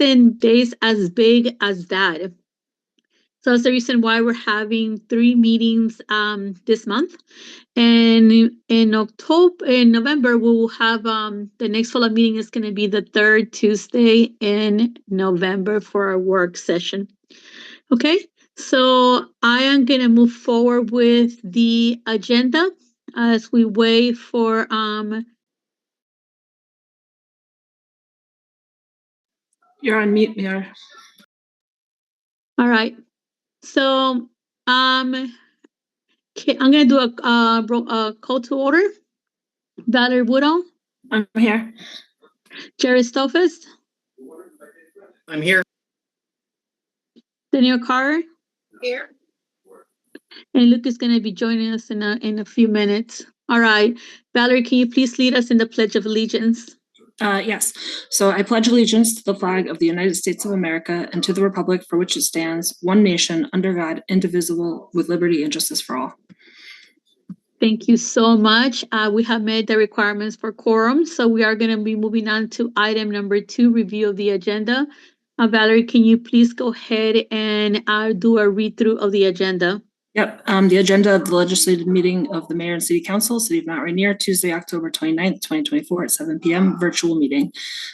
consistent days as big as that. So that's the reason why we're having 3 meetings this month. And in November, we will have the next follow-up meeting is going to be the 3rd Tuesday in November for our work session. Okay, so I am going to move forward with the agenda as we wait for You're on mute, Mayor. all right. So okay, I'm going to do a call to order. Valerie Woodall. I'm here. Jerry Stofus. I'm here. Daniel Carr. Here. And Luke is going to be joining us in a few minutes. All right. Valerie, can you please lead us in the Pledge of Allegiance? Yes. So I pledge allegiance to the flag of the United States of America and to the republic for which it stands, one nation, under God, indivisible, with liberty and justice for all. Thank you so much. We have met the requirements for quorum, so we are going to be moving on to item number 2, review of the agenda. Valerie, can you please go ahead and do a read-through of the agenda? Yep. The agenda of the legislative meeting of the Mayor and City Council, City of Mount Rainier, Tuesday, October 29th, 2024 at 7 p.m. virtual meeting.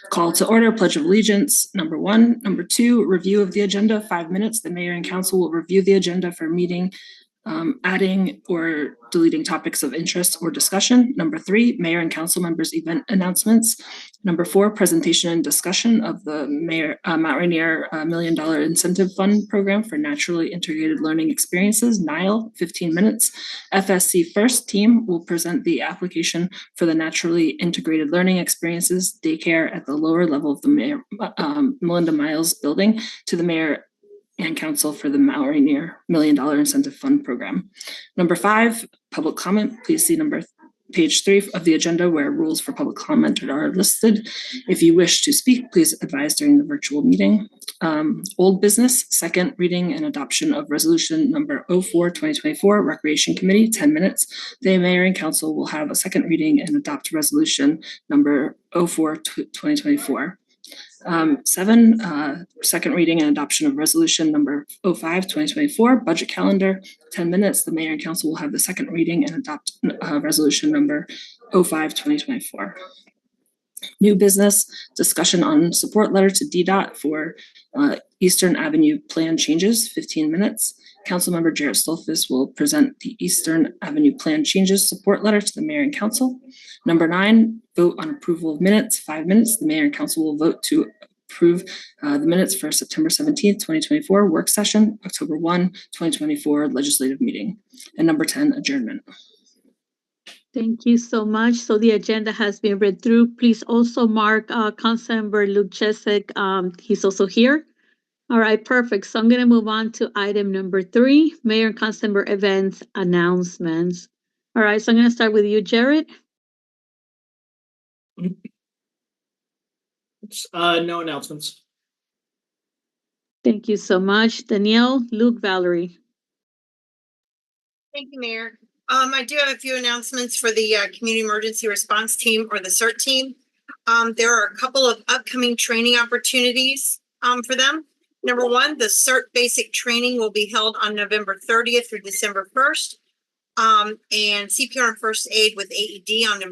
Call to order, Pledge of Allegiance, number 1. Number 2, review of the agenda, 5 minutes. The Mayor and Council will review the agenda for meeting, adding or deleting topics of interest or discussion. Number 3, Mayor and Council members event announcements. Number 4, presentation and discussion of the Mount Rainier $1 Million Incentive Fund Program for Naturally Integrated Learning Experiences, NILE, 15 minutes. FSC First Team will present the application for the Naturally Integrated Learning Experiences daycare at the lower level of the Mayor Melinda Miles building to the Mayor and Council for the Mount Rainier $1 Million Incentive Fund Program. Number 5, public comment. Please see page 3 of the agenda where rules for public comment are listed. If you wish to speak, please advise during the virtual meeting. Old business, second reading and adoption of resolution number 04-2024, Recreation Committee, 10 minutes. The Mayor and Council will have a second reading and adopt resolution number 04-2024. 7, second reading and adoption of resolution number 05-2024, budget calendar, 10 minutes. The Mayor and Council will have the second reading and adopt resolution number 05-2024. New business, discussion on support letter to DDOT for Eastern Avenue plan changes, 15 minutes. Councilmember Jarrett Stolfus will present the Eastern Avenue plan changes support letter to the Mayor and Council. Number 9, vote on approval of minutes, 5 minutes. The Mayor and Council will vote to approve the minutes for September 17th, 2024 work session, October 1, 2024 legislative meeting. And number 10, adjournment. Thank you so much. So the agenda has been read through. Please also mark Councilmember Luke Chesek. He's also here. All right, perfect. So I'm going to move on to item number 3, Mayor and Councilmember events announcements. All right, so I'm going to start with you, Jared. No announcements. Thank you so much. Danielle, Luke, Valerie. Thank you, Mayor. I do have a few announcements for the Community Emergency Response Team or the CERT team. There are a couple of upcoming training opportunities for them. Number 1, the CERT basic training will be held on November 30th through December 1st. And CPR and first aid with AED on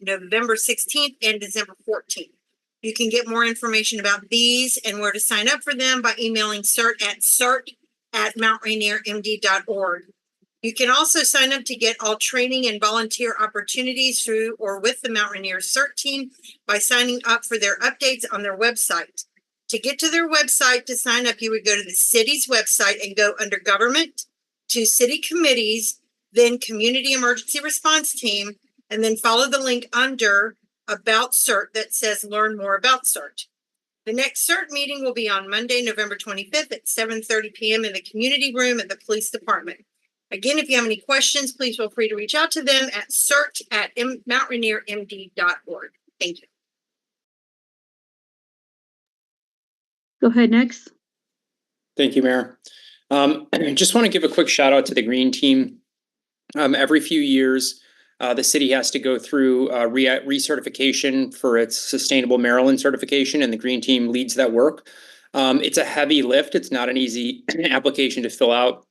November 16th and December 14th. You can get more information about these and where to sign up for them by emailing cert@mountrainiermd.org. You can also sign up to get all training and volunteer opportunities through or with the Mount Rainier CERT team by signing up for their updates on their website. To get to their website to sign up, you would go to the city's website and go under government to city committees, then community emergency response team, and then follow the link under about CERT that says learn more about CERT. The next CERT meeting will be on Monday, November 25th at 7:30 p.m. in the community room at the police department. Again, if you have any questions, please feel free to reach out to them at cert@mountrainiermd.org. Thank you. Go ahead, next. Thank you, Mayor. I just want to give a quick shout out to the Green Team. Every few years, The city has to go through recertification for its Sustainable Maryland certification, and the Green Team leads that work. It's a heavy lift. It's not an easy application to fill out.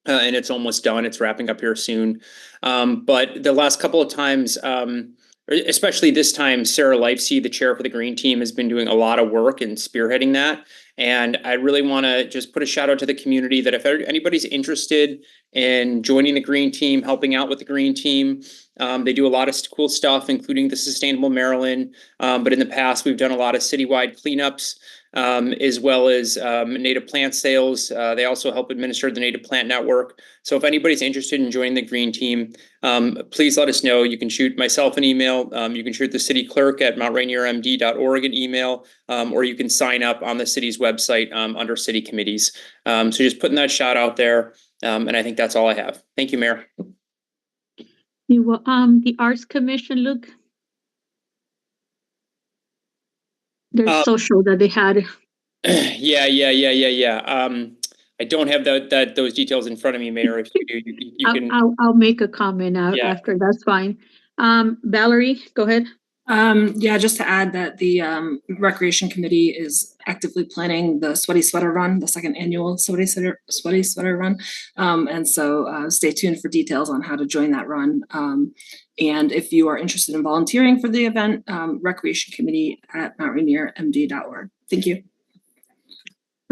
And it's almost done. It's wrapping up here soon. But the last couple of times, especially this time, Sarah Lifesey, the chair for the Green Team, has been doing a lot of work and spearheading that. And I really want to just put a shout out to the community that if anybody's interested in joining the Green Team, helping out with the Green Team, they do a lot of cool stuff, including the Sustainable Maryland. But in the past, we've done a lot of citywide cleanups, as well as native plant sales. They also help administer the Native Plant Network. So if anybody's interested in joining the Green Team, please let us know. You can shoot myself an email. You can shoot the city clerk at mountrainiermd.org an email, or you can sign up on the city's website under city committees. So just putting that shout out there. And I think that's all I have. Thank you, Mayor. The Arts Commission, Luke. Their social that they had. Yeah. I don't have those details in front of me, Mayor. If you do, you can. I'll make a comment after. That's fine. Valerie, go ahead. Yeah, just to add that the Recreation Committee is actively planning the Sweaty Sweater Run, the second annual Sweaty Sweater Run. And so stay tuned for details on how to join that run. And if you are interested in volunteering for the event, Recreation Committee at mountrainiermd.org. Thank you.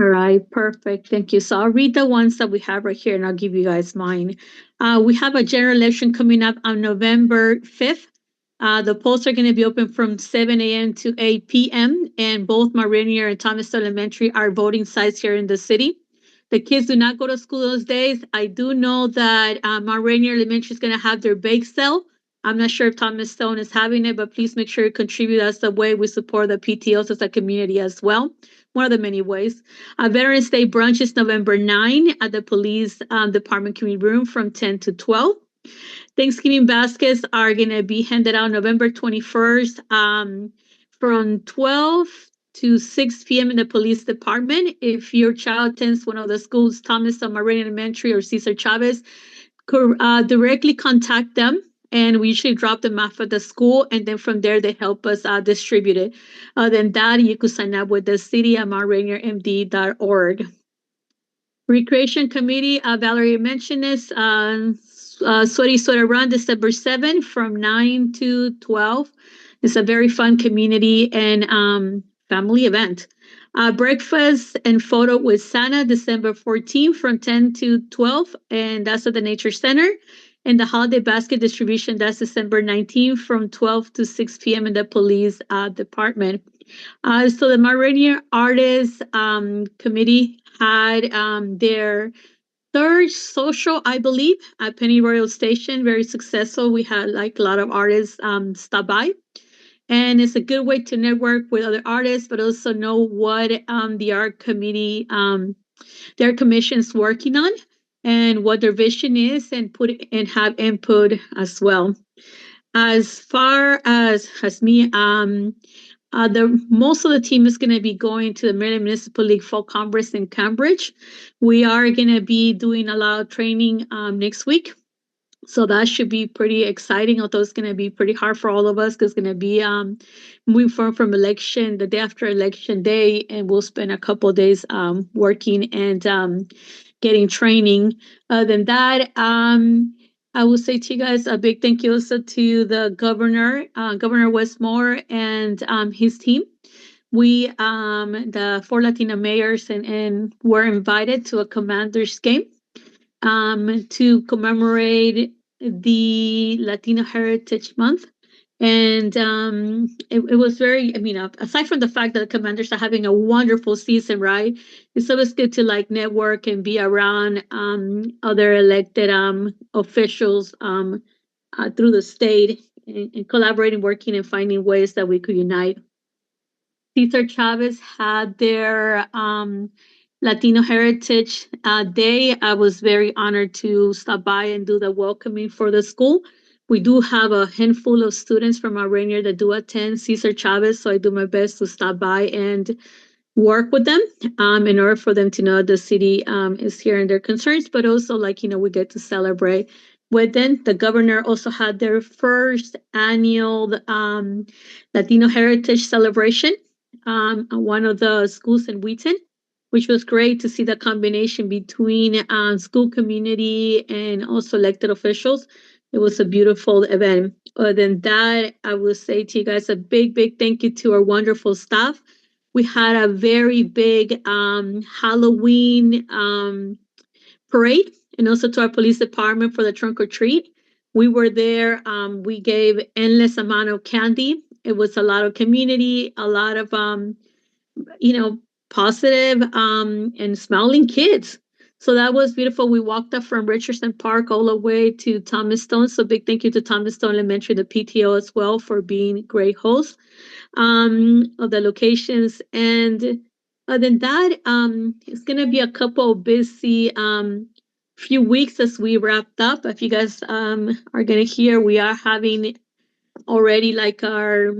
All right, perfect. Thank you. So I'll read the ones that we have right here and I'll give you guys mine. We have a general election coming up on November 5th. The polls are going to be open from 7 a.m. to 8 p.m. and both Rainier and Thomas Elementary are voting sites here in the city. The kids do not go to school those days. I do know that Rainier Elementary is going to have their bake sale. I'm not sure if Thomas Stone is having it, but please make sure you contribute. That's the way we support the PTOs as a community as well. One of the many ways. Veterans Day brunch is November 9 at the Police Department Community Room from 10 to 12. Thanksgiving baskets are going to be handed out November 21st from 12 to 6 p.m. in the Police Department. If your child attends one of the schools, Thomas Rainier Elementary or Cesar Chavez, directly contact them. And we usually drop them off at the school, and then from there they help us distribute it. Then that you could sign up with the city at mountrainiermd.org. Recreation Committee, Valerie mentioned this. Sweaty Sweater Run, December 7th from 9 to 12. It's a very fun community and family event. Breakfast and photo with Santa, December 14th from 10 to 12, and that's at the Nature Center. And the holiday basket distribution, that's December 19th from 12 to 6 p.m. in the Police Department. So the Rainier Artists Committee had their third social, I believe, at Penny Royal Station. Very successful. We had a lot of artists stop by. And it's a good way to network with other artists, but also know what the art committee, their commission's working on, and what their vision is, and have input as well. As far as me, most of the team is going to be going to the Maryland Municipal League Fall Congress in Cambridge. We are going to be doing a lot of training next week. So that should be pretty exciting, although it's going to be pretty hard for all of us because it's going to be moving forward from election, the day after election day, and we'll spend a couple of days working and getting training. Other than that, I will say to you guys a big thank you also to the governor, Governor Westmore and his team. We, the 4 Latino mayors, and were invited to a Commanders game to commemorate the Latino Heritage Month. And it was very, aside from the fact that the Commanders are having a wonderful season, right? It's always good to network and be around other elected officials through the state and collaborating, working, and finding ways that we could unite. Cesar Chavez had their Latino Heritage Day. I was very honored to stop by and do the welcoming for the school. We do have a handful of students from our Rainier that do attend Cesar Chavez, so I do my best to stop by and work with them in order for them to know the city is hearing their concerns, but also we get to celebrate then the governor also had their first annual Latino Heritage Celebration at one of the schools in Wheaton, which was great to see the combination between school community and also elected officials. It was a beautiful event. Other than that, I will say to you guys a big, big thank you to our wonderful staff. We had a very big Halloween parade, and also to our police department for the trunk or treat. We were there. We gave endless amount of candy. It was a lot of community, a lot of positive and smiling kids. So that was beautiful. We walked up from Richardson Park all the way to Thomas Stone. So big thank you to Thomas Stone Elementary, the PTO as well, for being great hosts of the locations. And other than that, it's gonna be a couple of busy few weeks as we wrapped up. If you guys are gonna hear, we are having already like our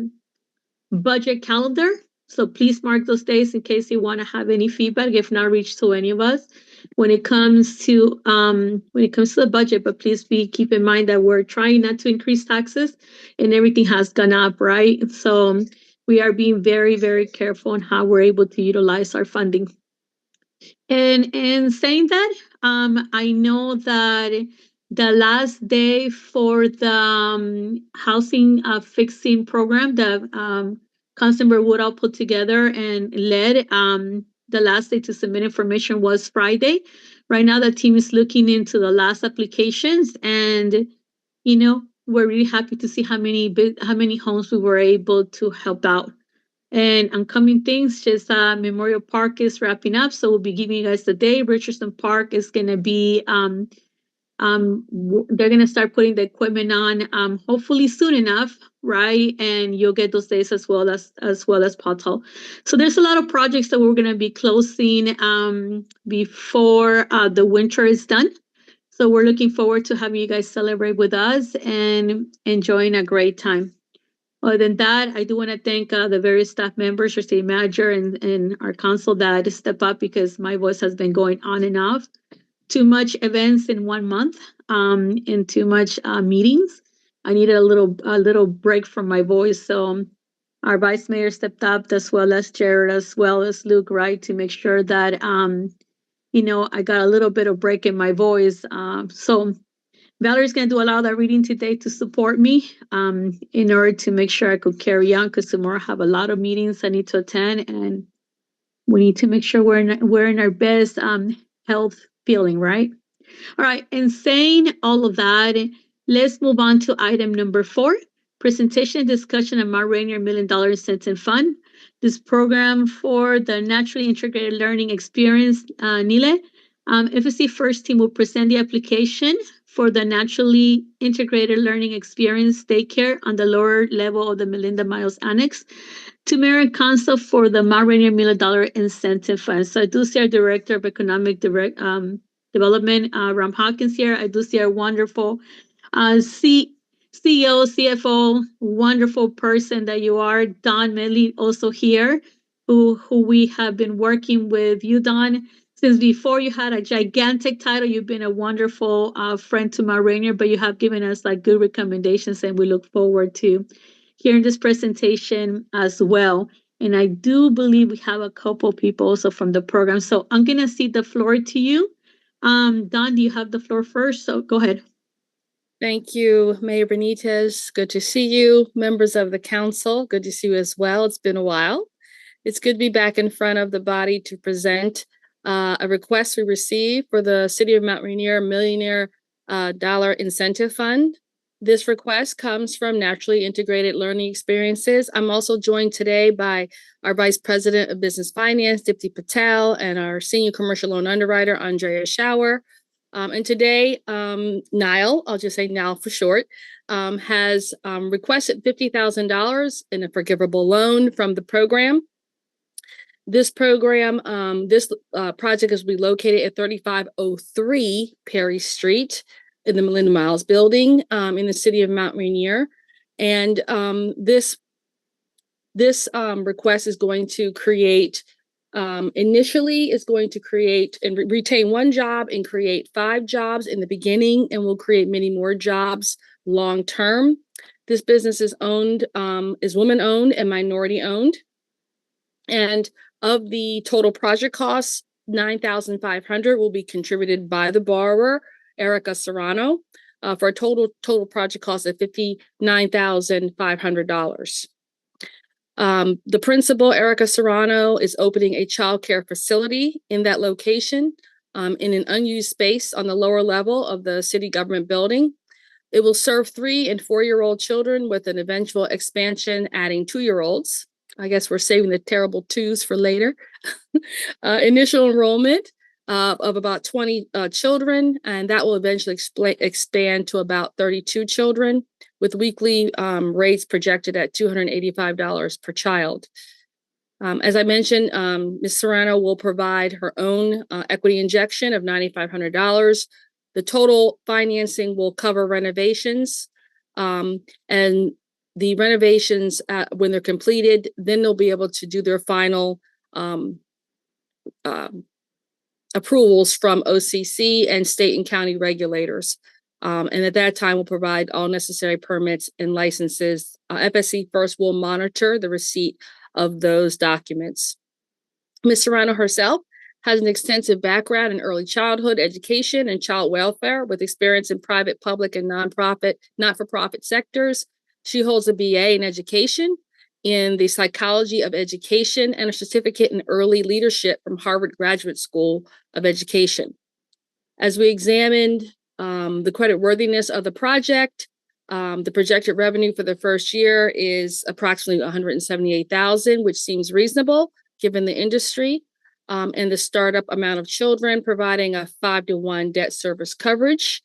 budget calendar. So please mark those days in case you want to have any feedback, if not reach to any of us when it comes to the budget. But please keep in mind that we're trying not to increase taxes and everything has gone up, right? So we are being very, very careful on how we're able to utilize our funding. And saying that, I know that the last day for the housing fixing program that Councilmember Woodall put together and led, the last day to submit information was Friday. Right now, the team is looking into the last applications, and we're really happy to see how many homes we were able to help out. And upcoming things, just Memorial Park is wrapping up, so we'll be giving you guys the day. Richardson Park is gonna be they're gonna start putting the equipment on hopefully soon enough, right? And you'll get those days as well as Pothole. So there's a lot of projects that we're gonna be closing before the winter is done. So we're looking forward to having you guys celebrate with us and enjoying a great time. Other than that, I do want to thank the various staff members, your city manager, and our council that step up, because my voice has been going on and off. Too much events in 1 month, and too much meetings. I needed a little break from my voice. So our vice mayor stepped up, as well as Jared, as well as Luke, right, to make sure that I got a little bit of break in my voice. So Valerie's going to do a lot of that reading today to support me in order to make sure I could carry on, because tomorrow I have a lot of meetings I need to attend, and we need to make sure we're in our best health feeling, right? All right, and saying all of that, let's move on to item number 4, presentation and discussion of Rainier $1 Million Incentive Fund. This program for the Naturally Integrated Learning Experience, NILE. FSC First Team will present the application for the Naturally Integrated Learning Experience Daycare on the lower level of the Melinda Miles Annex to Mayor and Council for the Rainier $1 Million Incentive Fund. So I do see our Director of Economic Development, Ram Hawkins here. I do see our wonderful CEO, CFO, wonderful person that you are, Don Medley, also here, who we have been working with you, Don, since before you had a gigantic title. You've been a wonderful friend to Rainier, but you have given us like good recommendations, and we look forward to hearing this presentation as well. And I do believe we have a couple people also from the program. So I'm gonna cede the floor to you. Don, do you have the floor first? So go ahead. Thank you, Mayor Benitez. Good to see you. Members of the council, good to see you as well. It's been a while. It's good to be back in front of the body to present a request we received for the City of Mount Rainier $1 Million Incentive Fund. This request comes from Naturally Integrated Learning Experiences. I'm also joined today by our Vice President of Business Finance, Dipti Patel, and our Senior Commercial Loan Underwriter, Andrea Schauer. And today, NILE, I'll just say NILE for short, has requested $50,000 in a forgivable loan from the program. This program, this project is located at 3503 Perry Street in the Melinda Miles building in the city of Mount Rainier. And this request is going to create Initially is going to create and retain one job and create 5 jobs in the beginning, and will create many more jobs long term. This business is owned, is woman owned and minority owned. And of the total project costs, $9,500 will be contributed by the borrower, Erica Serrano, for a total project cost of $59,500. The principal, Erica Serrano, is opening a childcare facility in that location, in an unused space on the lower level of the city government building. It will serve 3- and 4-year-old children, with an eventual expansion adding 2-year-olds. I guess we're saving the terrible 2s for later. Initial enrollment of about 20 children, and that will eventually expand to about 32 children, with weekly rates projected at $285 per child. As I mentioned, Ms. Serrano will provide her own equity injection of $9,500. The total financing will cover renovations, and the renovations, when they're completed, then they'll be able to do their final approvals from OCC and state and county regulators. And at that time, we'll provide all necessary permits and licenses. FSC first will monitor the receipt of those documents. Ms. Serrano herself has an extensive background in early childhood education and child welfare, with experience in private, public, and not-for-profit sectors. She holds a BA in education in the psychology of education and a certificate in early leadership from Harvard Graduate School of Education. As we examined the creditworthiness of the project, the projected revenue for the first year is approximately $178,000, which seems reasonable given the industry, and the startup amount of children, providing a 5-to-1 debt service coverage.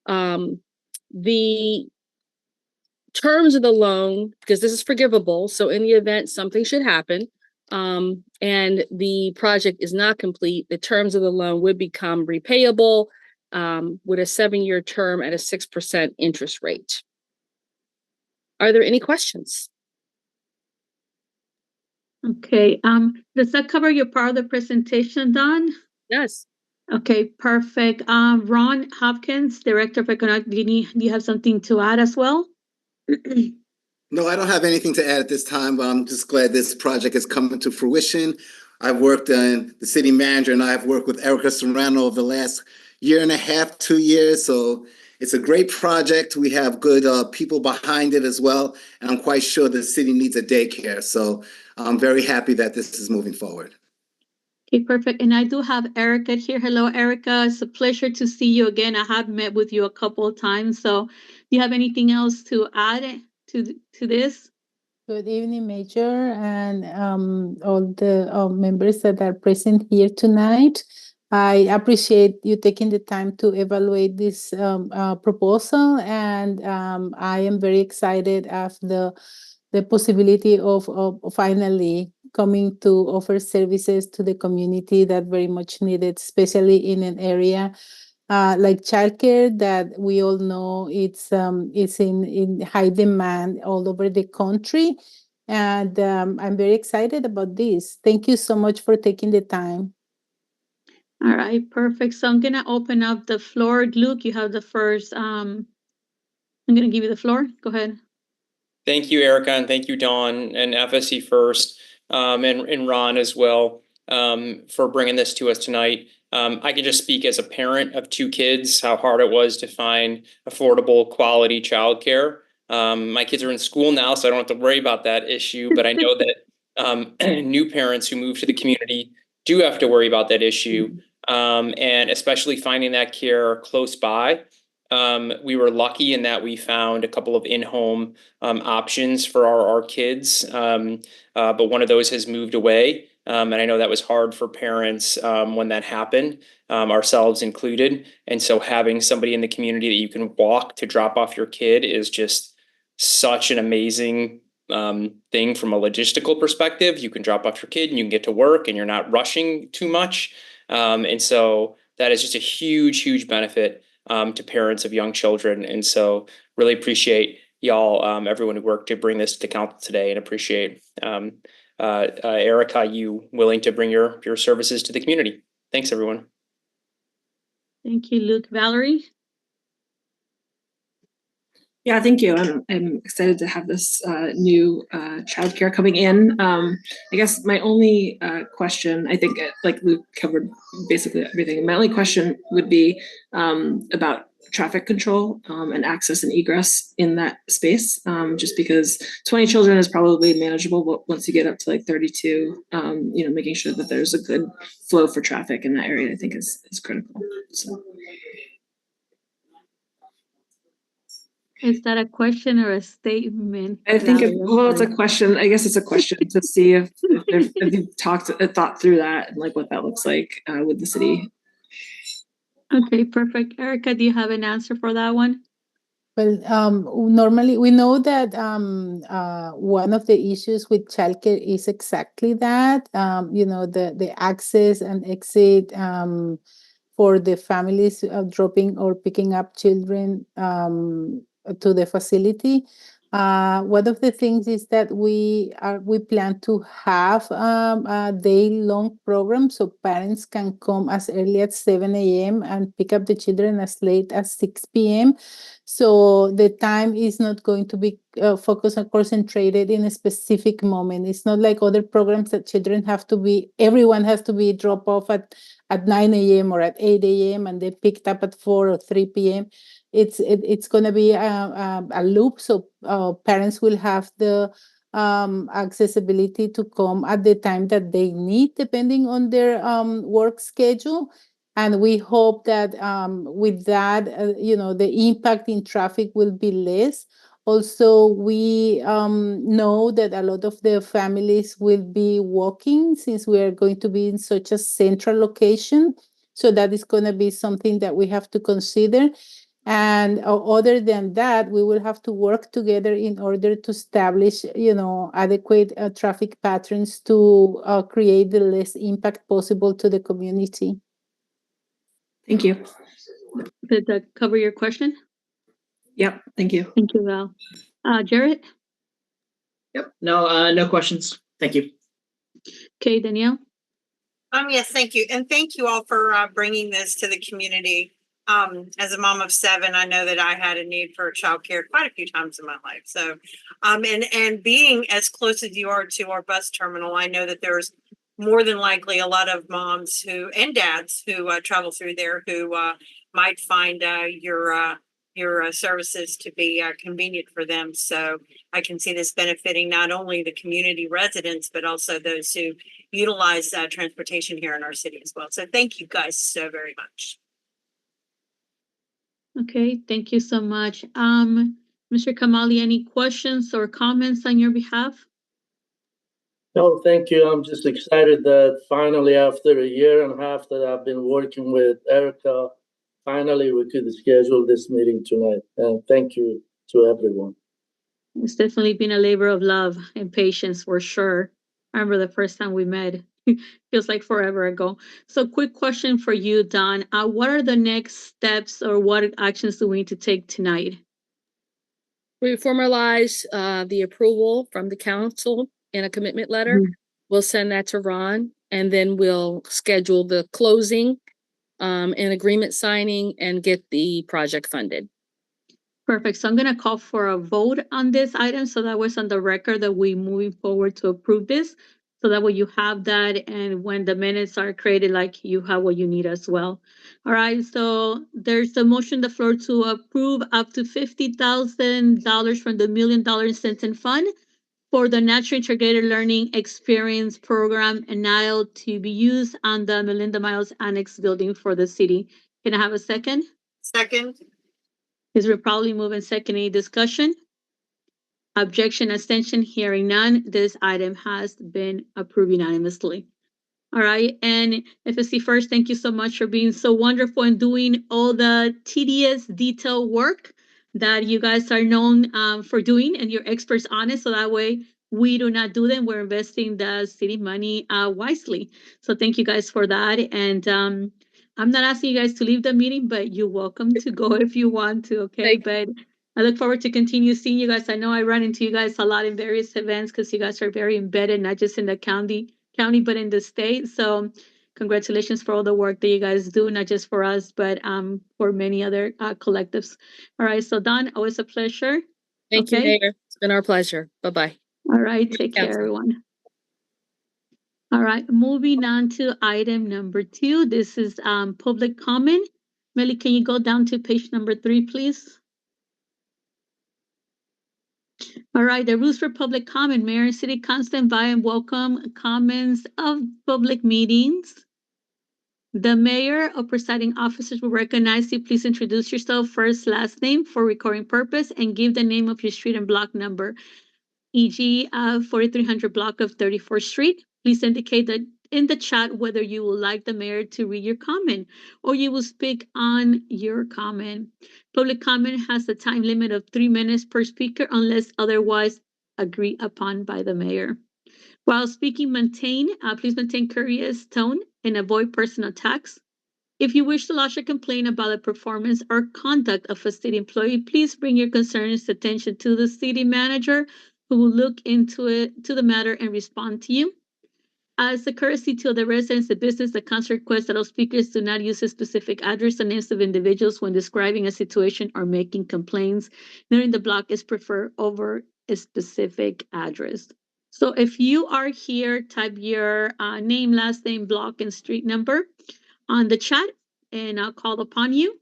The terms of the loan, because this is forgivable, so in the event something should happen and the project is not complete, the terms of the loan would become repayable with a 7-year term at a 6% interest rate. Are there any questions? Okay, does that cover your part of the presentation, Dawn? Yes. Okay, perfect. Ron Hopkins, Director of Economic, do you have something to add as well? No, I don't have anything to add at this time, but I'm just glad this project is coming to fruition. I've worked the city manager and I've worked with Erica Serrano over the last 1.5, 2 years. So it's a great project. We have good people behind it as well. And I'm quite sure the city needs a daycare. So I'm very happy that this is moving forward. Okay, perfect. And I do have Erica here. Hello, Erica. It's a pleasure to see you again. I have met with you a couple of times. So do you have anything else to add to this? Good evening, Major, and all the members that are present here tonight. I appreciate you taking the time to evaluate this proposal, and I am very excited of the possibility of finally coming to offer services to the community that very much needed, especially in an area like childcare that we all know it's in high demand all over the country. And I'm very excited about this. Thank you so much for taking the time. All right, perfect. So I'm gonna open up the floor. Luke, you have the first. I'm gonna give you the floor. Go ahead. Thank you, Erica, and thank you, Dawn, and FSC first, and Ron as well, for bringing this to us tonight. I can just speak as a parent of 2 kids, how hard it was to find affordable, quality childcare. My kids are in school now, so I don't have to worry about that issue, but I know that new parents who move to the community do have to worry about that issue, and especially finding that care close by. We were lucky in that we found a couple of in-home options for our kids, but one of those has moved away. And I know that was hard for parents when that happened, ourselves included. And so having somebody in the community that you can walk to drop off your kid is just such an amazing thing from a logistical perspective. You can drop off your kid and you can get to work and you're not rushing too much. And so that is just a huge, huge benefit to parents of young children. And so really appreciate y'all, everyone who worked to bring this to council today, and appreciate Erica, you willing to bring your services to the community. Thanks, everyone. Thank you, Luke. Valerie? Yeah, thank you. I'm excited to have this new childcare coming in. I guess my only question, I think like Luke covered basically everything. My only question would be about traffic control and access and egress in that space. Just because 20 children is probably manageable, but once you get up to like 32, making sure that there's a good flow for traffic in that area, I think is critical. So. Is that a question or a statement? I think, Valerie? it's a question. I guess it's a question to see if you've thought through that and like what that looks like with the city. Okay, perfect. Erica, do you have an answer for that one? Well, normally we know that one of the issues with childcare is exactly that, the access and exit for the families dropping or picking up children to the facility. One of the things is that we plan to have a day-long program so parents can come as early as 7 a.m. and pick up the children as late as 6 p.m. So the time is not going to be focused or concentrated in a specific moment. It's not like other programs that everyone has to be dropped off at 9 a.m. or at 8 a.m. and they picked up at 4 or 3 p.m. It's going to be a loop, so parents will have the accessibility to come at the time that they need, depending on their work schedule. And we hope that with that, the impact in traffic will be less. Also, we know that a lot of the families will be walking since we are going to be in such a central location. So that is going to be something that we have to consider. And other than that, we will have to work together in order to establish, adequate traffic patterns to create the less impact possible to the community. Thank you. Did that cover your question? Yep. Thank you. Thank you, Val. Jarrett? Yep. No, no questions. Thank you. Okay, Danielle? Yes, thank you. And thank you all for bringing this to the community. As a mom of 7, I know that I had a need for childcare quite a few times in my life. So, and being as close as you are to our bus terminal, I know that there's more than likely a lot of moms and dads who travel through there who might find your services to be convenient for them. So I can see this benefiting not only the community residents, but also those who utilize transportation here in our city as well. So thank you guys so very much. Okay, thank you so much. Mr. Kamali, any questions or comments on your behalf? No, thank you. I'm just excited that finally, after a year and a half that I've been working with Erica, finally we could schedule this meeting tonight. And thank you to everyone. It's definitely been a labor of love and patience for sure. I remember the first time we met. Feels like forever ago. So quick question for you, Don. What are the next steps or what actions do we need to take tonight? We formalize the approval from the council in a commitment letter. Mm-hmm. We'll send that to Ron, and then we'll schedule the closing and agreement signing and get the project funded. Perfect. So I'm going to call for a vote on this item so that was on the record that we're moving forward to approve this. So that way you have that, and when the minutes are created, like you have what you need as well. All right, so there's a motion on the floor to approve up to $50,000 from the $1 Million Incentive Fund for the Natural Integrated Learning Experience Program and NILE to be used on the Melinda Miles Annex building for the city. Can I have a second? Second. Is it probably moving second? Any discussion? Objection, abstention, hearing none. This item has been approved unanimously. All right, and FSC first, thank you so much for being so wonderful and doing all the tedious detail work that you guys are known for doing, and you're experts on it. So that way we do not do them. We're investing the city money wisely. So thank you guys for that. And I'm not asking you guys to leave the meeting, but you're welcome to go if you want to. Okay, but I look forward to continue seeing you guys. I know I run into you guys a lot in various events because you guys are very embedded, not just in the county, but in the state. So congratulations for all the work that you guys do, not just for us, but for many other collectives. All right, so Don, always a pleasure. Thank you, Okay. Mayor. It's been our pleasure. Bye-bye. All right, take care, Council. everyone. All right, moving on to item number 2. This is public comment. Melly, can you go down to page number 3, please? All right, the rules for public comment. Mayor and City Council invite and welcome comments of public meetings. The mayor or presiding officers will recognize you. Please introduce yourself, first, last name for recording purpose, and give the name of your street and block number, e.g. 4300 block of 34th Street. Please indicate that in the chat whether you would like the mayor to read your comment or you will speak on your comment. Public comment has a time limit of 3 minutes per speaker unless otherwise agreed upon by the mayor. While speaking, please maintain courteous tone and avoid personal attacks. If you wish to lodge a complaint about the performance or conduct of a city employee, please bring your concerns attention to the city manager, who will look into the matter and respond to you. As a courtesy to the residents of business, the council requests that all speakers do not use a specific address or names of individuals when describing a situation or making complaints. Noting the block is preferred over a specific address. So if you are here, type your name, last name, block, and street number on the chat, and I'll call upon you.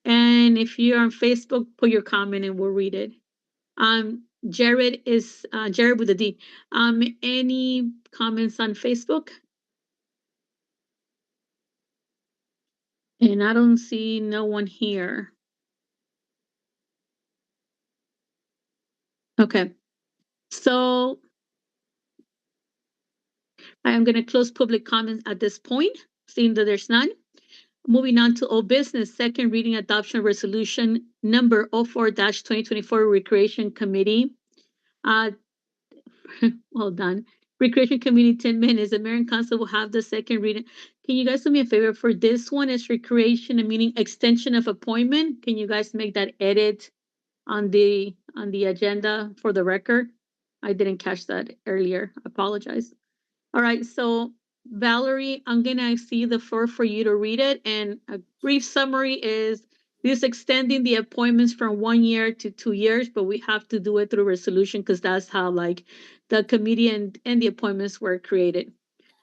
And if you're on Facebook, put your comment and we'll read it. Jared is Jared with a D. Any comments on Facebook? And I don't see no one here. Okay, so I am going to close public comments at this point, seeing that there's none. Moving on to old business, second reading adoption resolution number 04-2024 Recreation Committee. Well done. Recreation Committee, 10 minutes. The mayor and council will have the second reading. Can you guys do me a favor for this one? Is recreation, meaning extension of appointment. Can you guys make that edit on the agenda for the record? I didn't catch that earlier. I apologize. All right, so Valerie, I'm gonna see the floor for you to read it. And a brief summary is this extending the appointments from 1 year to 2 years, but we have to do it through resolution because that's how like the committee and the appointments were created.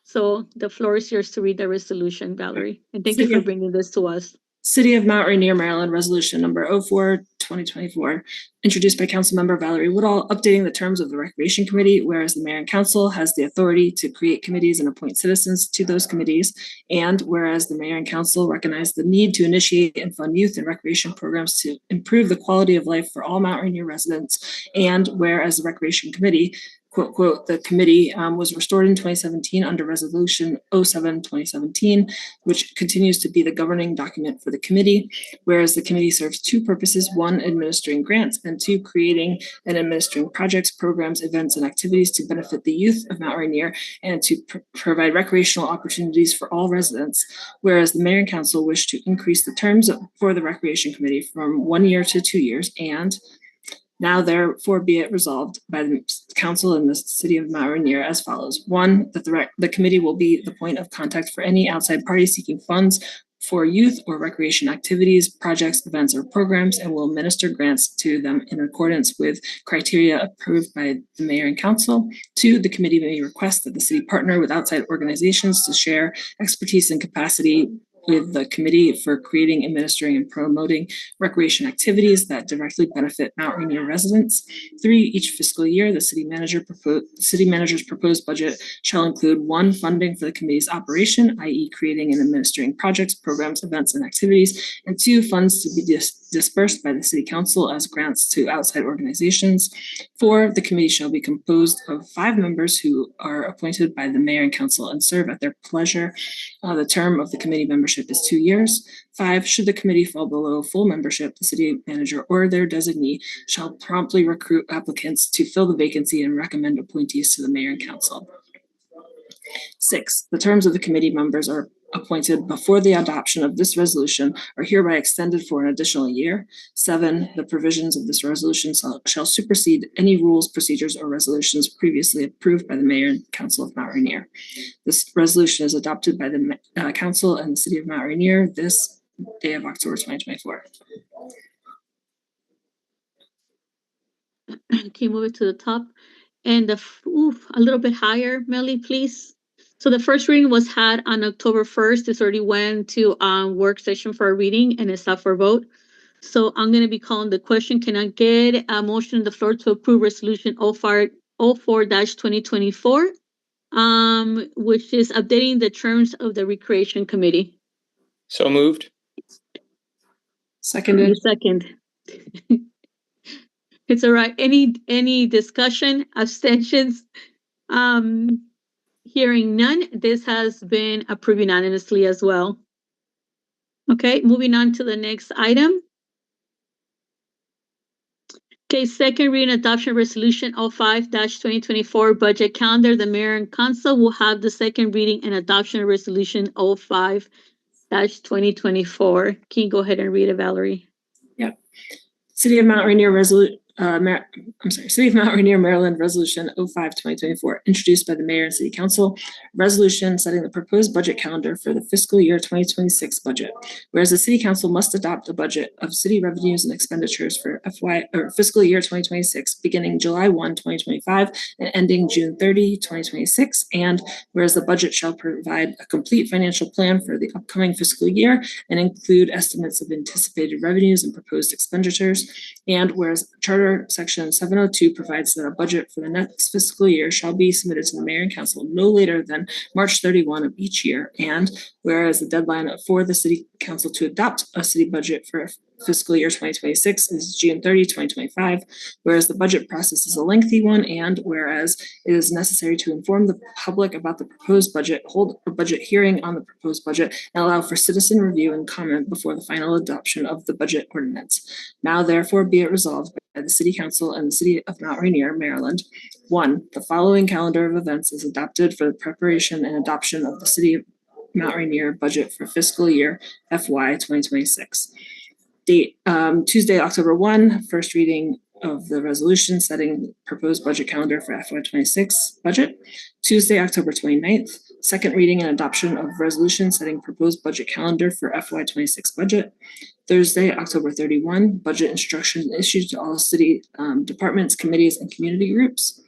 So the floor is yours to read the resolution, Valerie. And thank you for bringing this to us. City of Mount Rainier, Maryland, Resolution Number 04-2024, introduced by Councilmember Valerie Woodall, updating the terms of the Recreation Committee, whereas the Mayor and Council has the authority to create committees and appoint citizens to those committees, and whereas the Mayor and Council recognize the need to initiate and fund youth and recreation programs to improve the quality of life for all Mount Rainier residents, and whereas the Recreation Committee, quote, quote, the committee was restored in 2017 under Resolution 07-2017, which continues to be the governing document for the committee, whereas the committee serves two purposes: one, administering grants, and two, creating and administering projects, programs, events, and activities to benefit the youth of Mount Rainier and to provide recreational opportunities for all residents, whereas the mayor and council wish to increase the terms for the Recreation Committee from 1 year to 2 years, and now therefore be it resolved by the council in the city of Mount Rainier as follows. 1, that the committee will be the point of contact for any outside party seeking funds for youth or recreation activities, projects, events, or programs, and will administer grants to them in accordance with criteria approved by the mayor and council. 2, the committee may request that the city partner with outside organizations to share expertise and capacity with the committee for creating, administering, and promoting recreation activities that directly benefit Mount Rainier residents. 3, each fiscal year, the city manager's proposed budget shall include 1, funding for the committee's operation, i.e. creating and administering projects, programs, events, and activities, and 2, funds to be dispersed by the city council as grants to outside organizations. 4, the committee shall be composed of 5 members who are appointed by the mayor and council and serve at their pleasure. The term of the committee membership is 2 years. 5, should the committee fall below full membership, the city manager or their designee shall promptly recruit applicants to fill the vacancy and recommend appointees to the mayor and council. 6, the terms of the committee members are appointed before the adoption of this resolution are hereby extended for an additional year. 7, the provisions of this resolution shall supersede any rules, procedures, or resolutions previously approved by the Mayor and Council of Mount Rainier. This resolution is adopted by the Council and the City of Mount Rainier this day of October 2024. Can you move it to the top? And a little bit higher, Melly, please. So the first reading was had on October 1st. It's already went to work session for a reading and it's up for vote. So I'm going to be calling the question. Can I get a motion on the floor to approve resolution 04-2024, which is updating the terms of the Recreation Committee? So moved. Seconded. Second. It's all right. Any discussion, abstentions? Hearing none, this has been approved unanimously as well. Okay, moving on to the next item. Okay, second reading adoption resolution 05-2024 budget calendar. The Mayor and Council will have the second reading and adoption of resolution 05-2024. Can you go ahead and read it, Valerie? Yep. City of Mount Rainier City of Mount Rainier, Maryland, Resolution 05-2024, introduced by the Mayor and City Council. Resolution setting the proposed budget calendar for the fiscal year 2026 budget. Whereas the City Council must adopt a budget of city revenues and expenditures for fiscal year 2026, beginning July 1, 2025, and ending June 30, 2026. And whereas the budget shall provide a complete financial plan for the upcoming fiscal year and include estimates of anticipated revenues and proposed expenditures. And whereas Charter Section 702 provides that a budget for the next fiscal year shall be submitted to the Mayor and Council no later than March 31 of each year. And whereas the deadline for the City Council to adopt a city budget for fiscal year 2026 is June 30, 2025, whereas the budget process is a lengthy one, and whereas it is necessary to inform the public about the proposed budget, hold a budget hearing on the proposed budget, and allow for citizen review and comment before the final adoption of the budget ordinance. Now therefore be it resolved by the City Council and the City of Mount Rainier, Maryland. 1, the following calendar of events is adopted for the preparation and adoption of the City of Mount Rainier budget for fiscal year FY 2026. Date, Tuesday, October 1, first reading of the resolution setting proposed budget calendar for FY 26 budget. Tuesday, October 29th, second reading and adoption of resolution setting proposed budget calendar for FY 26 budget. Thursday, October 31, budget instructions issued to all city departments, committees, and community groups.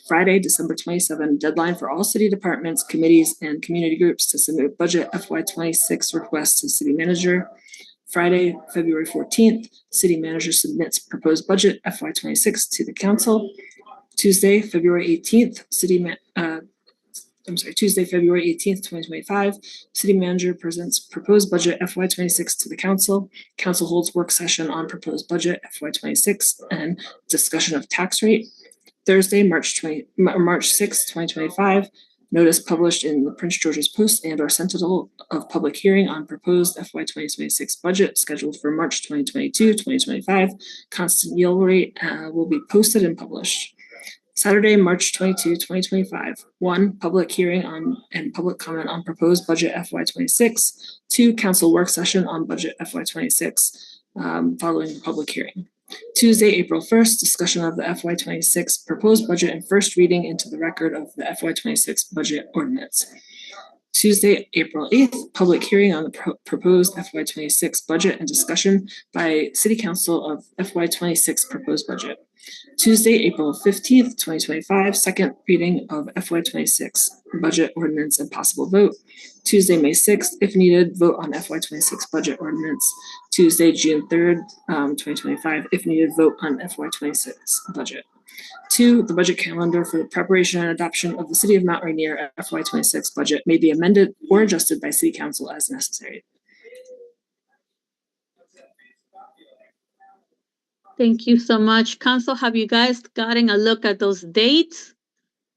Friday, December 27, deadline for all city departments, committees, and community groups to submit budget FY 26 requests to city manager. Friday, February 14th, city manager submits proposed budget FY 26 to the council. Tuesday, February 18th, Tuesday, February 18th, 2025, city manager presents proposed budget FY 26 to the council. Council holds work session on proposed budget FY 26 and discussion of tax rate. Thursday, March 6th, 2025, notice published in the Prince George's Post and/or Sentinel of public hearing on proposed FY 2026 budget scheduled for March 2022-2025. Constant yield rate will be posted and published. Saturday, March 22, 2025. 1, public hearing on and public comment on proposed budget FY 26. 2, council work session on budget FY 26 following the public hearing. Tuesday, April 1st, discussion of the FY 26 proposed budget and first reading into the record of the FY 26 budget ordinance. Tuesday, April 8th, public hearing on the proposed FY 26 budget and discussion by City Council of FY 26 proposed budget. Tuesday, April 15th, 2025, second reading of FY 26 budget ordinance and possible vote. Tuesday, May 6th, if needed, vote on FY 26 budget ordinance. Tuesday, June 3rd, 2025, if needed, vote on FY 26 budget. 2, the budget calendar for the preparation and adoption of the City of Mount Rainier FY 26 budget may be amended or adjusted by City Council as necessary. Thank you so much. Council, have you guys gotten a look at those dates?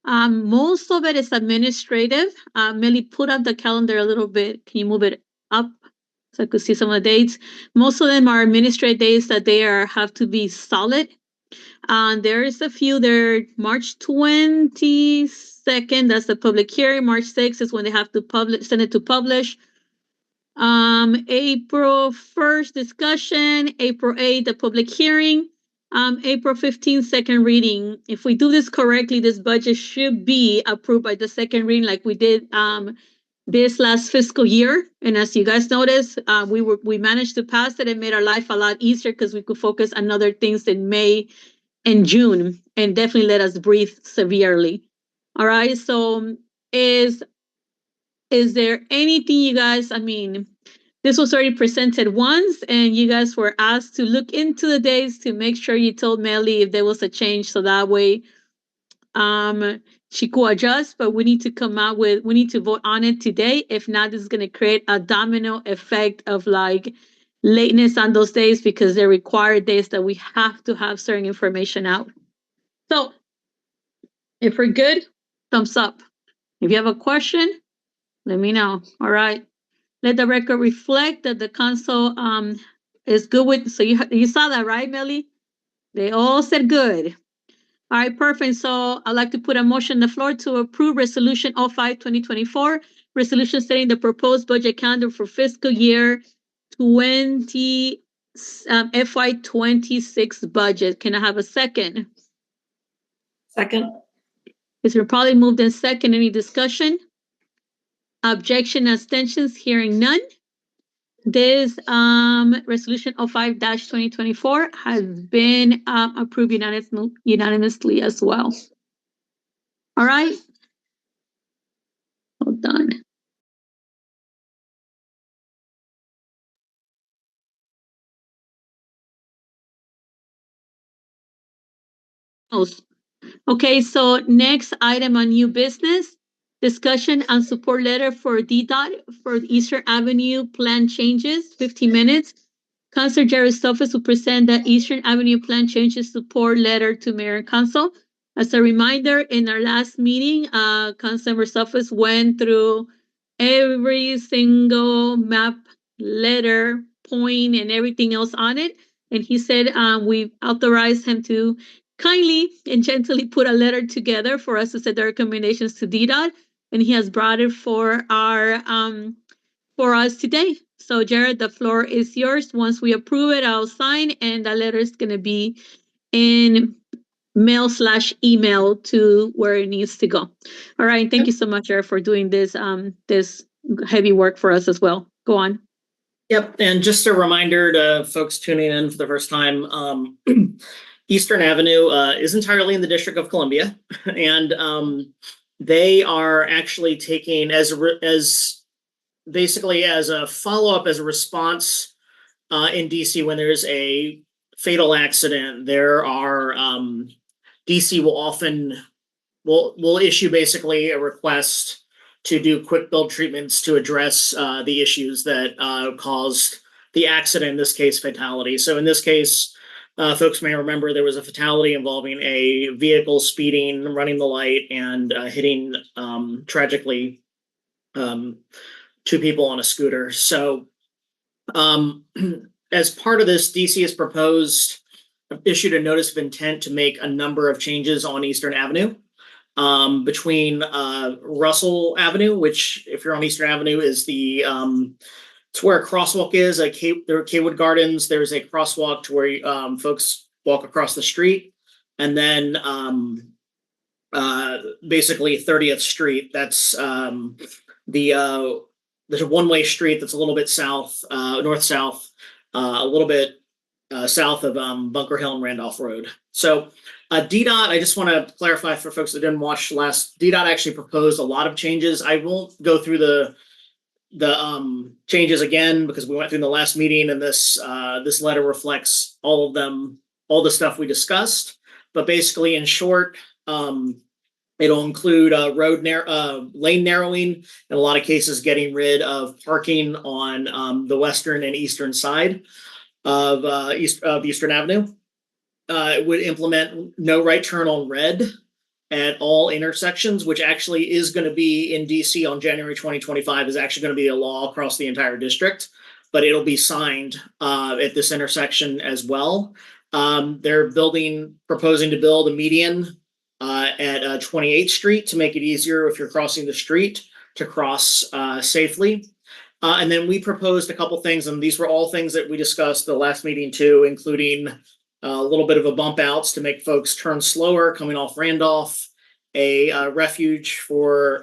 Most of it is administrative. Millie, put up the calendar a little bit. Can you move it up so I could see some of the dates? Most of them are administrative days that they have to be solid. There is a few there, March 20th, 2nd, that's the public hearing. March 6th is when they have to send it to publish. April 1st, discussion. April 8th, the public hearing. April 15th, second reading. If we do this correctly, this budget should be approved by the second reading like we did this last fiscal year. And as you guys noticed, we managed to pass it and made our life a lot easier because we could focus on other things in May and June, and definitely let us breathe severely. All right, so is there anything you guys, I mean, this was already presented once and you guys were asked to look into the days to make sure you told Melly if there was a change so that way she could adjust, but we need to vote on it today. If not, this is going to create a domino effect of like lateness on those days because they're required days that we have to have certain information out. So if we're good, thumbs up. If you have a question, let me know. All right. Let the record reflect that the council is good with, so you saw that, right, Melly? They all said good. All right, perfect. So I'd like to put a motion on the floor to approve Resolution 05-2024, resolution setting the proposed budget calendar for fiscal year 20 FY26 budget. Can I have a second? Second. It's been probably moved in second. Any discussion? Objection, abstentions, hearing none. This resolution 05-2024 has been approved unanimously as well. All right. Hold on. Okay, so next item on new business, discussion and support letter for DDOT for Eastern Avenue plan changes, 15 minutes. Councilor Jerry's office will present the Eastern Avenue plan changes support letter to Mayor and Council. As a reminder, in our last meeting, Councilmember's office went through every single map, letter, point, and everything else on it. And he said we authorized him to kindly and gently put a letter together for us to send the recommendations to DDOT, and he has brought it for us today. So Jared, the floor is yours. Once we approve it, I'll sign, and the letter is going to be in mail/email to where it needs to go. All right, thank you so much, Jared, for doing this this heavy work for us as well. Go on. Yep, and just a reminder to folks tuning in for the first time, Eastern Avenue is entirely in the District of Columbia, and they are actually taking as basically as a follow-up, as a response in DC when there's a fatal accident. There are DC will often will issue basically a request to do quick build treatments to address the issues that caused the accident, in this case fatality. So in this case, folks may remember there was a fatality involving a vehicle speeding, running the light, and hitting tragically two people on a scooter. So as part of this, DC has issued a notice of intent to make a number of changes on Eastern Avenue. Between Russell Avenue, which if you're on Eastern Avenue is it's where a crosswalk is. There are Kaywood Gardens. There's a crosswalk to where folks walk across the street, and then basically 30th Street. That's there's a one-way street that's a little bit south, north-south, a little bit south of Bunker Hill and Randolph Road. So DDOT, I just want to clarify for folks that didn't watch last, DDOT actually proposed a lot of changes. I won't go through the changes again because we went through the last meeting, and this letter reflects all of them, all the stuff we discussed. But basically, in short, it'll include lane narrowing, in a lot of cases getting rid of parking on the western and eastern side of Eastern Avenue. It would implement no right turn on red at all intersections, which actually is going to be in DC on January 2025, is actually going to be a law across the entire district, but it'll be signed at this intersection as well. They're proposing to build a median at 28th Street to make it easier if you're crossing the street to cross safely. And then we proposed a couple things, and these were all things that we discussed the last meeting too, including a little bit of a bump outs to make folks turn slower coming off Randolph, a refuge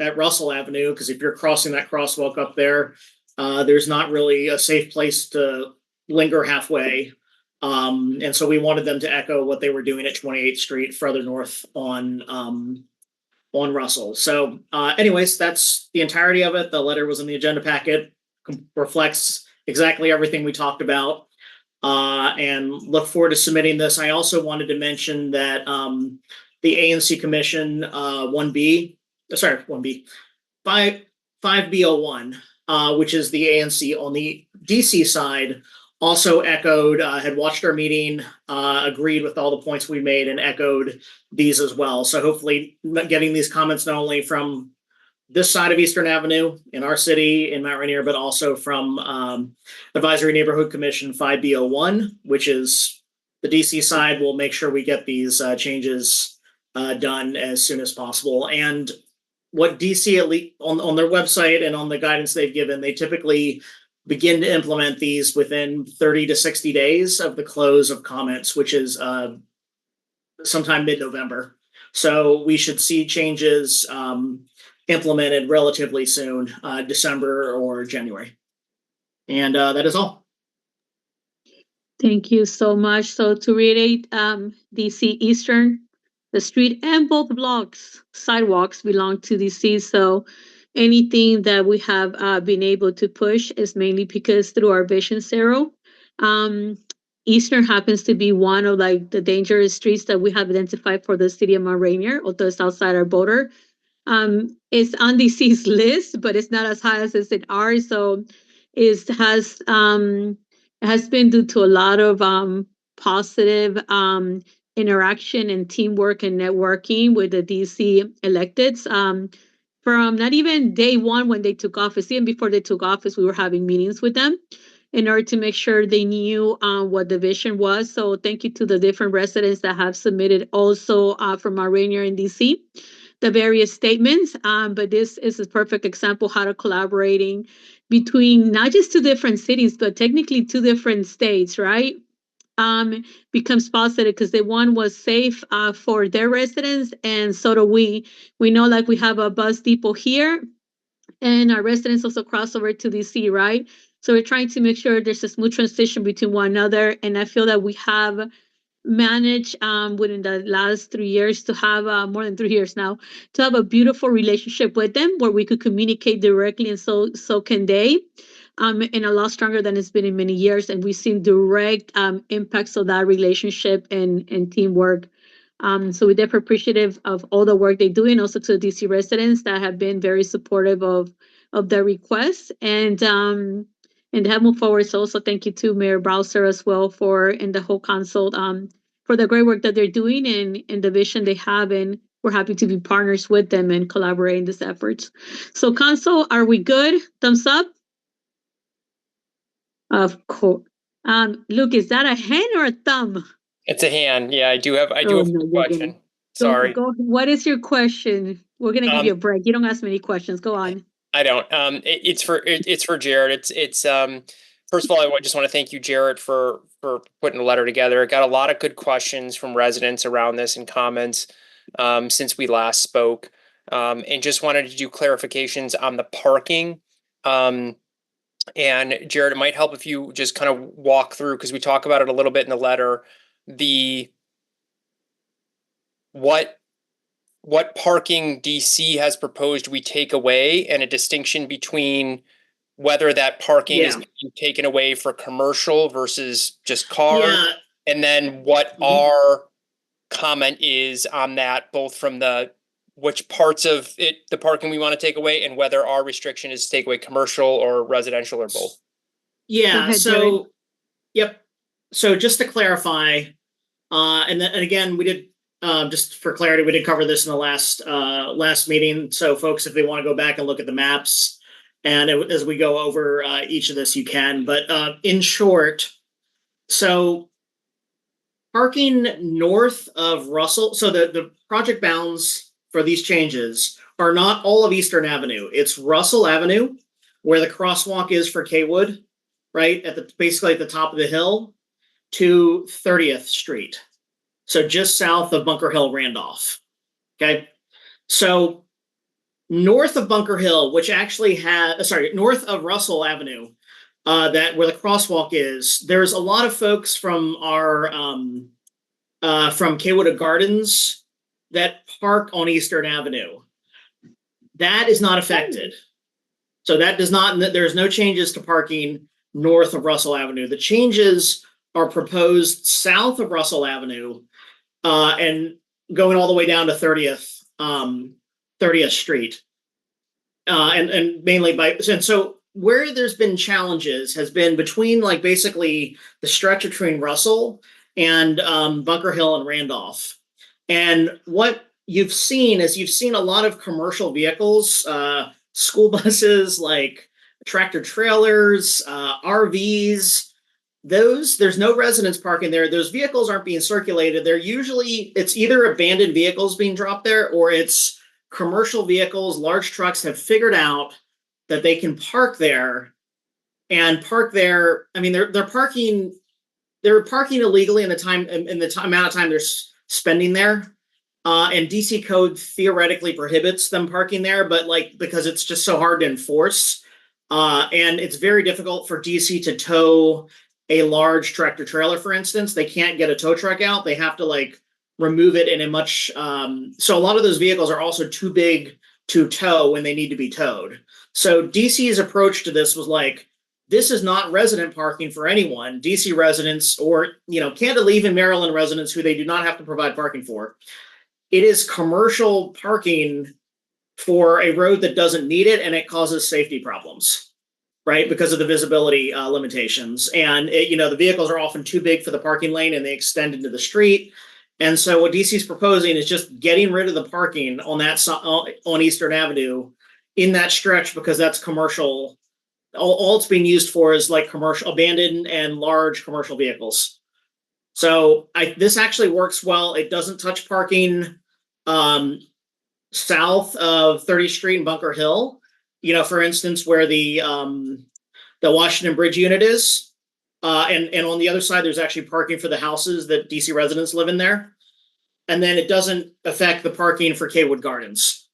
at Russell Avenue, because if you're crossing that crosswalk up there, there's not really a safe place to linger halfway. And so we wanted them to echo what they were doing at 28th Street further north on Russell. So anyways, that's the entirety of it. The letter was in the agenda packet, reflects exactly everything we talked about, and look forward to submitting this. I also wanted to mention that the ANC Commission 5B01, which is the ANC on the DC side, also echoed, had watched our meeting, agreed with all the points we made, and echoed these as well. So hopefully getting these comments not only from this side of Eastern Avenue in our city in Mount Rainier, but also from Advisory Neighborhood Commission 5B01, which is the DC side. We'll make sure we get these changes done as soon as possible. And what DC, at least on their website and on the guidance they've given, they typically begin to implement these within 30 to 60 days of the close of comments, which is sometime mid-November. So we should see changes implemented relatively soon, December or January. And that is all. Thank you so much. So to reiterate, DC Eastern, the street and both blocks, sidewalks belong to DC. So anything that we have been able to push is mainly because through our Vision Zero. Eastern happens to be one of like the dangerous streets that we have identified for the city of Mount Rainier, although it's outside our border. It's on DC's list, but it's not as high as it's in ours. So it has been due to a lot of positive interaction and teamwork and networking with the DC electeds. From not even day one when they took office, even before they took office, we were having meetings with them in order to make sure they knew what the vision was. So thank you to the different residents that have submitted also from our Rainier in DC, the various statements. But this is a perfect example how to collaborating between not just two different cities, but technically two different states, right? Becomes positive because the one was safe for their residents, and so do we. We know like we have a bus depot here, and our residents also cross over to DC, right? So we're trying to make sure there's a smooth transition between one another, and I feel that we have managed within the last 3 years to have more than 3 years now to have a beautiful relationship with them where we could communicate directly, and so can they. And a lot stronger than it's been in many years. And we've seen direct impacts of that relationship and teamwork. So we're definitely appreciative of all the work they do, and also to the DC residents that have been very supportive of their requests and have moved forward. So also thank you to Mayor Browser as well and the whole council for the great work that they're doing and the vision they have. And we're happy to be partners with them and collaborate in these efforts. So council, are we good? Thumbs up? Of course. Luke, is that a hand or a thumb? It's a hand. Yeah, I do have a question. Sorry. What is your question? We're gonna give you a break. You don't ask many questions. Go on. I don't. It's for Jared. It's first of all, I just want to thank you, Jared, for putting the letter together. I got a lot of good questions from residents around this and comments since we last spoke, and just wanted to do clarifications on the parking. And Jared, it might help if you just kind of walk through, because we talk about it a little bit in the letter, what parking DC has proposed we take away, and a distinction between whether that parking is being taken away for commercial versus just car, and then what our comment is on that, both from which parts of it, the parking we want to take away, and whether our restriction is to take away commercial or residential or both. Yeah. Ahead, so, Jared. Yep. So just to clarify, and again, we did, just for clarity, we did cover this in the last meeting. So folks, if they want to go back and look at the maps, and as we go over each of this, you can. But in short, so parking north of Russell, so the project bounds for these changes are not all of Eastern Avenue. It's Russell Avenue, where the crosswalk is for Kaywood, right basically at the top of the hill, to 30th Street. So just south of Bunker Hill Randolph. Okay. So north of Bunker Hill, which actually north of Russell Avenue, that where the crosswalk is, there's a lot of folks from our from Kaywood Gardens that park on Eastern Avenue. That is not affected. So that does not, there's no changes to parking north of Russell Avenue. The changes are proposed south of Russell Avenue and going all the way down to 30th Street. And mainly and so where there's been challenges has been between like basically the stretch between Russell and Bunker Hill and Randolph. And what you've seen is a lot of commercial vehicles, school buses, like tractor trailers, RVs. There's no residents parking there. Those vehicles aren't being circulated. It's either abandoned vehicles being dropped there, or it's commercial vehicles. Large trucks have figured out that they can park there and park there. I mean, they're parking illegally in the amount of time they're spending there. And DC code theoretically prohibits them parking there, but because it's just so hard to enforce, and it's very difficult for DC to tow a large tractor trailer, for instance. They can't get a tow truck out. They have to remove it in a much, so a lot of those vehicles are also too big to tow when they need to be towed. So DC's approach to this was this is not resident parking for anyone. DC residents, or, candidly, even Maryland residents who they do not have to provide parking for. It is commercial parking for a road that doesn't need it, and it causes safety problems, right? Because of the visibility limitations. And, the vehicles are often too big for the parking lane and they extend into the street. And so what DC is proposing is just getting rid of the parking on Eastern Avenue in that stretch, because that's commercial. All it's being used for is commercial, abandoned and large commercial vehicles. So this actually works well. It doesn't touch parking south of 30th Street and Bunker Hill. For instance, where the Washington Bridge unit is, and on the other side, there's actually parking for the houses that DC residents live in there. And then it doesn't affect the parking for Kaywood Gardens,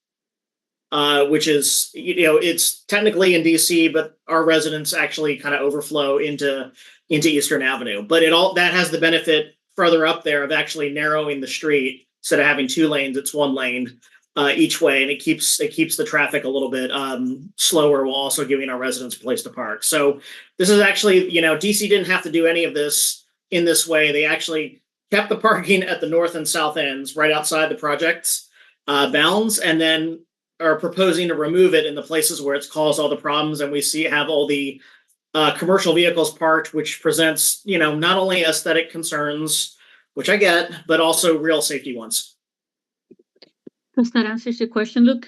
which is, it's technically in DC, but our residents actually kind of overflow into Eastern Avenue. But that has the benefit further up there of actually narrowing the street. Instead of having two lanes, it's one lane each way, and it keeps the traffic a little bit slower, while also giving our residents a place to park. So this is actually, DC didn't have to do any of this in this way. They actually kept the parking at the north and south ends right outside the project's bounds, and then are proposing to remove it in the places where it's caused all the problems. And we have all the commercial vehicles parked, which presents, not only aesthetic concerns, which I get, but also real safety ones. Does that answer your question, Luke?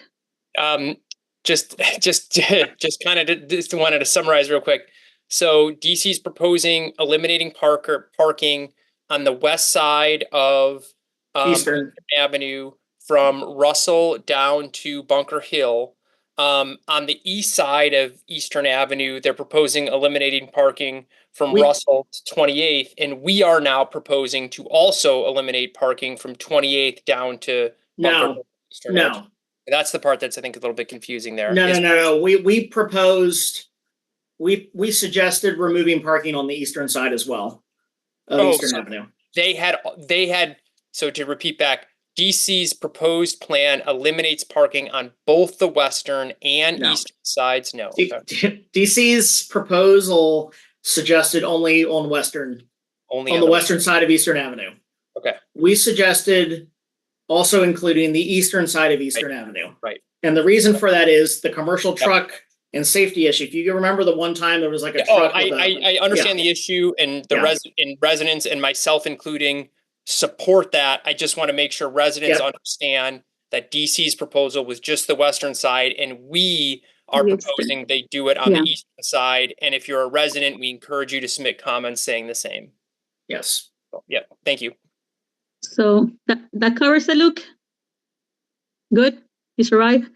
Just kind of just wanted to summarize real quick. So DC's proposing eliminating parking on the west side of Eastern Avenue from Russell down to Bunker Hill. On the east side of Eastern Avenue, they're proposing eliminating parking from Russell to 28th, and we are now proposing to also eliminate parking from 28th down to Bunker Hill. No. That's the part that's, I think, a little bit confusing there. No. We proposed, we suggested removing parking on the eastern side as well of Eastern Avenue. They had, so to repeat back, DC's proposed plan eliminates parking on both the western and eastern sides. No. Okay. DC's proposal suggested only on the western side of Eastern Avenue. Okay. We suggested also including the eastern side of Eastern Avenue. Right. And the reason for that is the commercial truck and safety issue. If you remember the one time there was a truck. I understand the issue, and the residents and myself including support that. I just want to make sure residents understand that DC's proposal was just the western side, and we are proposing they do it on the eastern side. And if you're a resident, we encourage you to submit comments saying the same. Yes. Yeah, thank you. So that covers it, Luke? Good? You survive?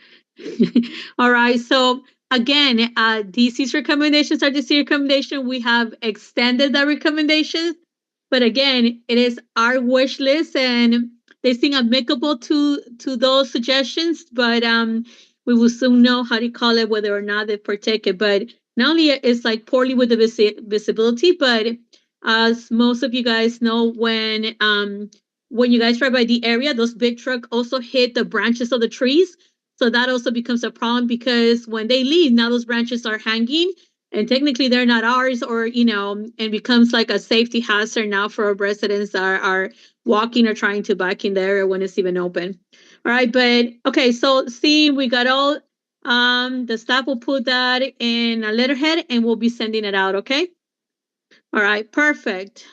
All right, so again, DC's recommendations are DC recommendation. We have extended the recommendations, but again, it is our wish list and they seem applicable to those suggestions, but we will soon know how to call it, whether or not they partake it. But not only it's like poorly with the visibility, but as most of you guys know, when you guys drive by the area, those big trucks also hit the branches of the trees. So that also becomes a problem because when they leave, now those branches are hanging and technically they're not ours, or, and becomes like a safety hazard now for our residents that are walking or trying to back in the area when it's even open. All right, but okay, so see, we got all, the staff will put that in a letterhead and we'll be sending it out, okay? All right, perfect.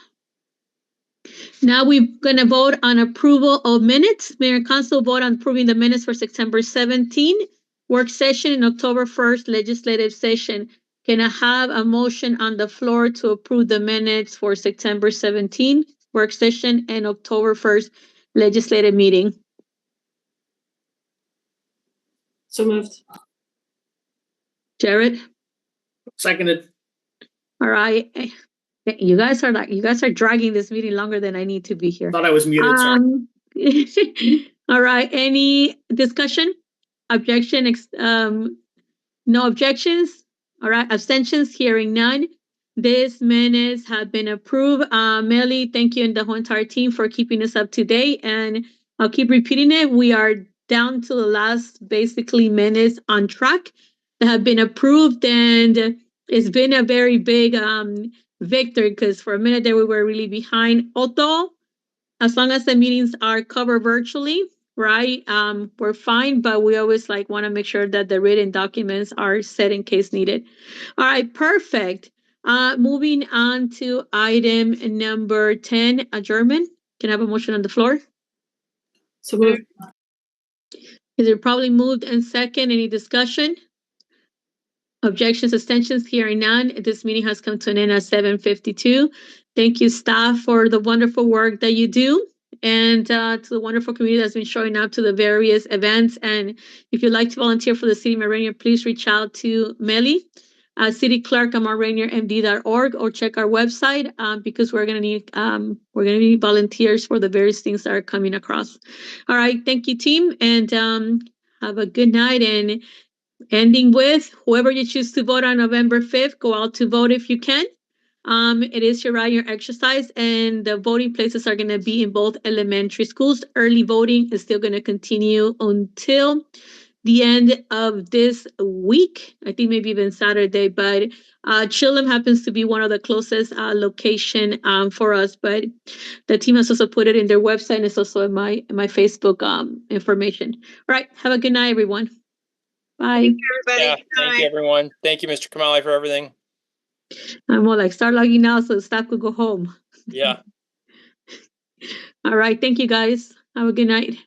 Now we're gonna vote on approval of minutes. Mayor and Council vote on approving the minutes for September 17, work session, and October 1st, legislative session. Can I have a motion on the floor to approve the minutes for September 17, work session, and October 1st, legislative meeting? So moved. Jared? Seconded. All right. You guys are dragging this meeting longer than I need to be here. Thought I was muted, sorry. All right, any discussion? Objection, no objections? All right, abstentions, hearing none. These minutes have been approved. Melly, thank you and the whole entire team for keeping us up to date. And I'll keep repeating it. We are down to the last basically minutes on track that have been approved. And it's been a very big victory because for a minute there we were really behind. Although, as long as the meetings are covered virtually, right, we're fine, but we always want to make sure that the written documents are set in case needed. All right, perfect. Moving on to item number 10, adjournment. Can I have a motion on the floor? So moved. Is it probably moved and second? Any discussion? Objections, abstentions, hearing none. This meeting has come to an end at 7:52. Thank you, staff, for the wonderful work that you do, and to the wonderful community that's been showing up to the various events. And if you'd like to volunteer for the City of Rainier, please reach out to Melly, city clerk at rainiermd.org, or check our website because we're gonna need volunteers for the various things that are coming across. All right, thank you, team, and have a good night. And ending with, whoever you choose to vote on November 5th, go out to vote if you can. It is your right, your exercise, and the voting places are going to be in both elementary schools. Early voting is still going to continue until the end of this week. I think maybe even Saturday, but Chilham happens to be one of the closest location for us, but the team has also put it in their website, and it's also in my Facebook information. All right, have a good night, everyone. Bye. Everybody. Yeah, thank you, everyone. Thank you, Mr. Kamali, for everything. I'm more like, start logging now so the staff could go home. Yeah. All right. Thank you, guys. Have a good night.